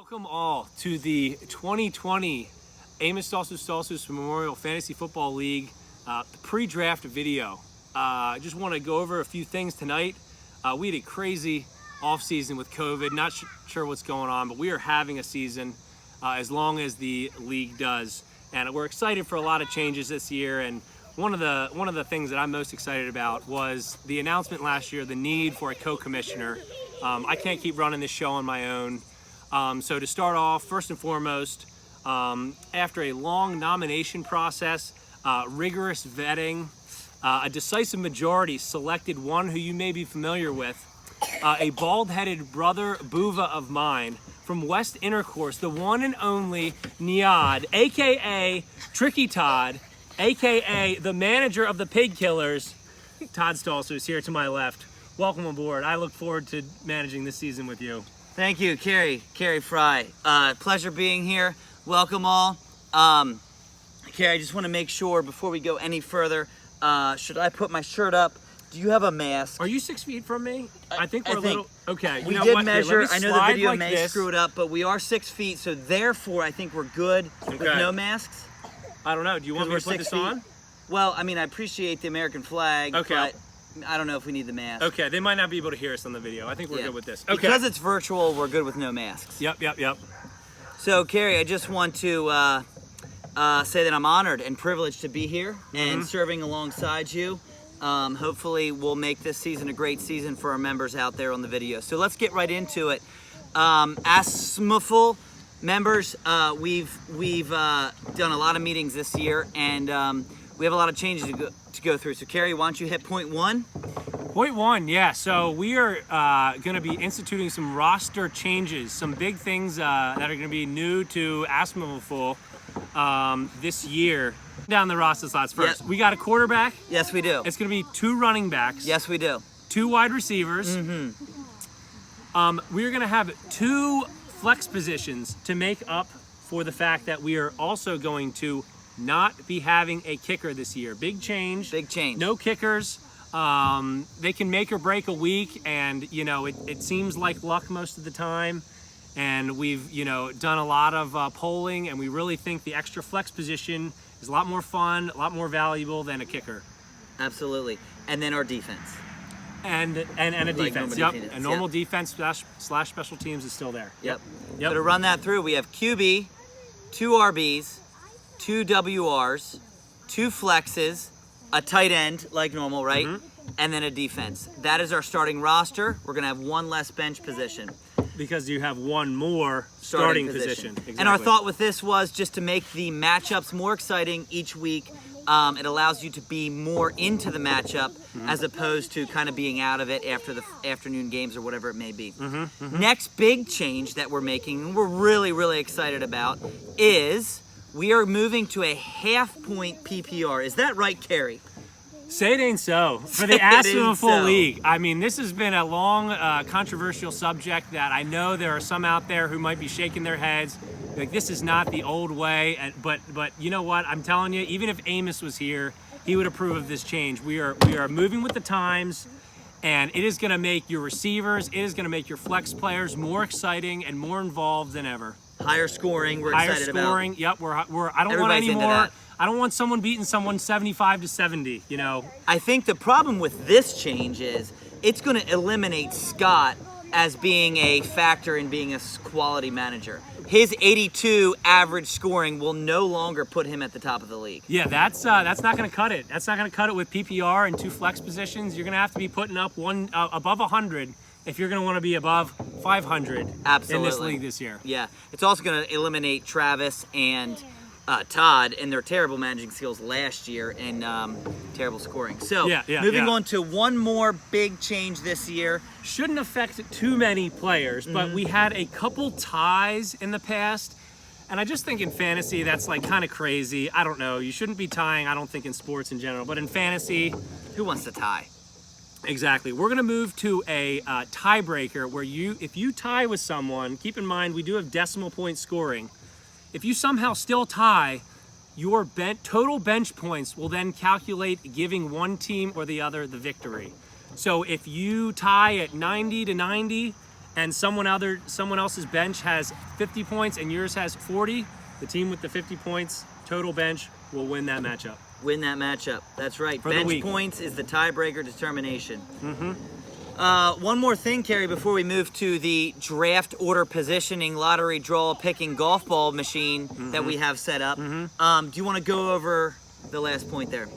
Welcome all to the 2020 Amos Stalsus Memorial Fantasy Football League pre-draft video. I just want to go over a few things tonight. We had a crazy offseason with COVID. Not sure what's going on, but we are having a season as long as the league does. And we're excited for a lot of changes this year. And one of the things that I'm most excited about was the announcement last year, the need for a co-commissioner. I can't keep running this show on my own. So to start off, first and foremost, after a long nomination process, rigorous vetting, a decisive majority selected one who you may be familiar with, a bald-headed brother Buva of mine from West Intercourse, the one and only Niad, aka Tricky Todd, aka the manager of the Pig Killers. Todd Stalsus is here to my left. Welcome aboard. I look forward to managing this season with you. Thank you, Kerry Fry. Pleasure being here. Welcome all. Kerry, I just want to make sure before we go any further, should I put my shirt up? Do you have a mask? Are you 6 feet from me? I think we're a little... Okay, we you know did what? measure. Here, I know the video like may this. screw it up, but we are 6 feet, so therefore I think we're good with no masks. I don't know. Do you want me to put this on? Well, I mean, I appreciate the American flag, Okay. but I don't know if we need the mask. Okay, they might not be able to hear us on the video. I think we're good with this. Okay. Because it's virtual, we're good with no masks. Yep. So, Kerry, I just want to say that I'm honored and privileged to be here and serving alongside you. Hopefully, we'll make this season a great season for our members out there on the video. So let's get right into it. ASMFL members, we've done a lot of meetings this year, and we have a lot of changes to go through. So, Kerry, why don't you hit point one? Point one, yeah. So we are going to be instituting some roster changes, some big things that are going to be new to ASMFL this year. Down the roster slots first. Yep. We got a quarterback. Yes, we do. It's going to be 2 running backs. Yes, we do. 2 wide receivers. We're going to have 2 flex positions to make up for the fact that we are also going to not be having a kicker this year. Big change. Big change. No kickers. They can make or break a week, and you know it seems like luck most of the time. And we've done a lot of polling, and we really think the extra flex position is a lot more fun, a lot more valuable than a kicker. Absolutely. And then our defense. And a Like defense. normal Yep. defense, A normal defense slash special teams is still there. Yep. Yep. So to run that through, we have QB, 2 RBs, 2 WRs, 2 flexes, a tight end like normal, right? And then a defense. That is our starting roster. We're gonna have 1 less bench position. Because you have 1 more starting position. Exactly. And our thought with this was just to make the matchups more exciting each week. It allows you to be more into the matchup as opposed to kind of being out of it after the afternoon games or whatever it may be. Next big change that we're making, and we're really, really excited about, is we are moving to a half-point PPR. Is that right, Kerry? Say it ain't so. For the Say it ain't ASMFL so. League, I mean, this has been a long, controversial subject that I know there are some out there who might be shaking their heads. Like, this is not the old way. But you know what? I'm telling you, even if Amos was here, he would approve of this change. We are moving with the times, and it is going to make your receivers, it is going to make your flex players more exciting and more involved than ever. Higher scoring, we're Higher excited scoring. about. Yep, I don't want Everybody's any into more. that. I don't want someone beating someone 75-70. You know. I think the problem with this change is it's going to eliminate Scott as being a factor in being a quality manager. His 82 average scoring will no longer put him at the top of the league. Yeah, that's not going to cut it. That's not going to cut it with PPR and 2 flex positions. You're going to have to be putting up one above 100 if you're going to want to be above 500 Absolutely. in this league this year. Yeah, it's also going to eliminate Travis and Todd and their terrible managing skills last year and terrible scoring. So moving on to one more big change this year. Shouldn't affect too many players, but we had a couple ties in the past. And I just think in fantasy, that's like kind of crazy. I don't know. You shouldn't be tying, I don't think, in sports in general. But in fantasy, Who wants to tie? exactly. We're going to move to a tiebreaker where if you tie with someone, keep in mind we do have decimal point scoring. If you somehow still tie, your total bench points will then calculate giving one team or the other the victory. So if you tie at 90-90 and someone else's bench has 50 points and yours has 40, the team with the 50 points total bench will win that matchup. Win that matchup. That's right. For the Bench week. points is the tiebreaker determination. One more thing, Kerry, before we move to the draft order positioning, lottery draw picking golf ball machine that we have set up. Do you want to go over the last point there?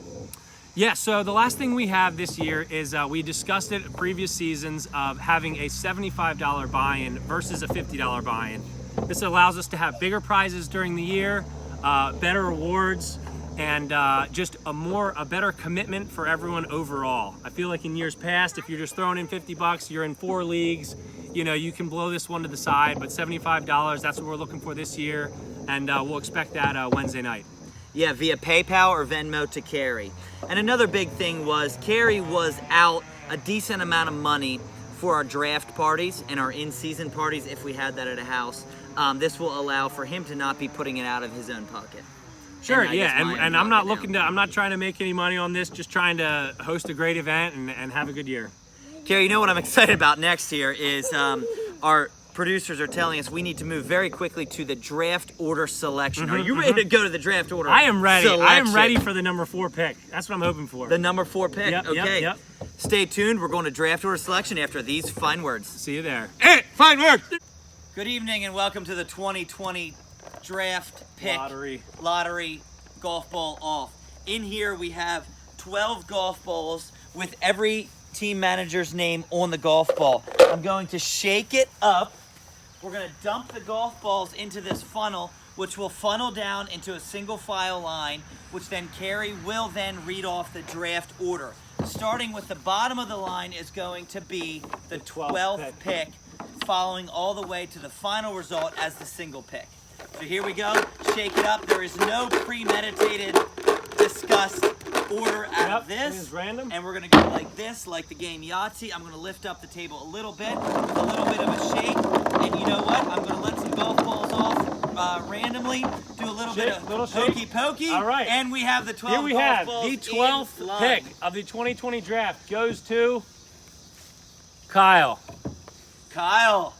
Yeah, so the last thing we have this year is we discussed it in previous seasons of having a $75 buy-in versus a $50 buy-in. This allows us to have bigger prizes during the year, better rewards, and just a better commitment for everyone overall. I feel like in years past, if you're just throwing in 50 bucks, you're in 4 leagues, you know, you can blow this one to the side, but $75, that's what we're looking for this year, and we'll expect that Wednesday night. Yeah, via PayPal or Venmo to Kerry. And another big thing was Kerry was out a decent amount of money for our draft parties and our in-season parties if we had that at a house. This will allow for him to not be putting it out of his own pocket. Sure, And I guess yeah, mine and will I'm not knock it down. I'm not trying to make any money on this, just trying to host a great event and have a good year. Kerry, you know what I'm excited about next here is our producers are telling us we need to move very quickly to the draft order selection. Are you ready to go to the draft order? I am ready. I am selection? ready for the number 4 pick. That's what I'm hoping for. The number 4 pick. Yep, Okay. yep. Stay tuned. We're going to draft order selection after these fine words. See you there. Hey, fine word. Good evening and welcome to the 2020 draft pick Lottery. golf ball off. In here we have 12 golf balls with every team manager's name on the golf ball. I'm going to shake it up. We're going to dump the golf balls into this funnel, which will funnel down into a single file line, which then Kerry will then read off the draft order. Starting with the bottom of the line is going to be the 12th pick, following all the way to the final result as the single pick. So here we go, shake it up. There is no premeditated, discussed order out of This this. is random. And we're gonna go like this, like the game Yahtzee. I'm gonna lift up the table a little bit, with a little bit of a shake. And you know what? I'm gonna let some golf balls off randomly, do a little bit of little shake. hokey pokey. All right. And we have the 12 Here we golf have balls the in 12th line. pick of the 2020 draft goes to Kyle. Kyle.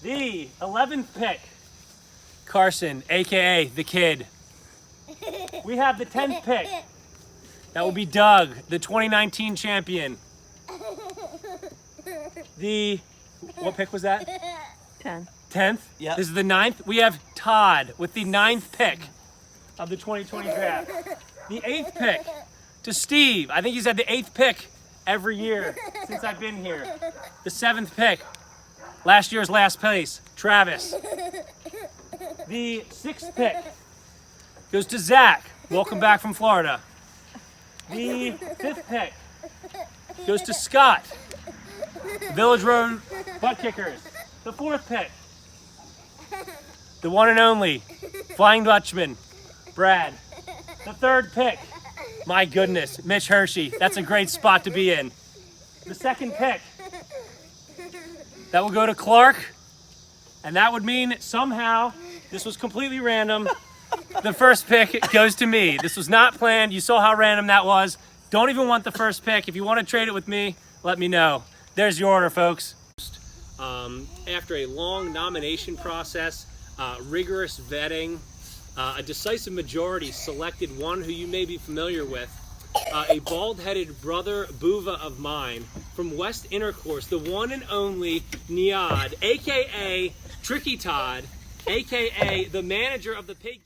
The 11th pick, Carson, aka the Kid. We have the 10th pick. That will be Doug, the 2019 champion. What pick was that? 10. 10th? Yep. This is the 9th. We have Todd with the 9th pick of the 2020 draft. The 8th pick to Steve. I think he's had the 8th pick every year since I've been here. The 7th pick, last year's last place, Travis. The 6th pick goes to Zach. Welcome back from Florida. The 5th pick goes to Scott. Village Road Butt Kickers. The 4th pick, the one and only Flying Dutchman, Brad. The 3rd pick, my goodness, Mitch Hershey. That's a great spot to be in. The 2nd pick, that will go to Clark. And that would mean somehow, this was completely random, the 1st pick goes to me. This was not planned. You saw how random that was. Don't even want the 1st pick. If you want to trade it with me, let me know. There's your order, folks. After a long nomination process, rigorous vetting, a decisive majority selected one who you may be familiar with, a bald-headed brother Buva of mine from West Intercourse, the one and only Niad, aka Tricky Todd, aka the manager of the Pig.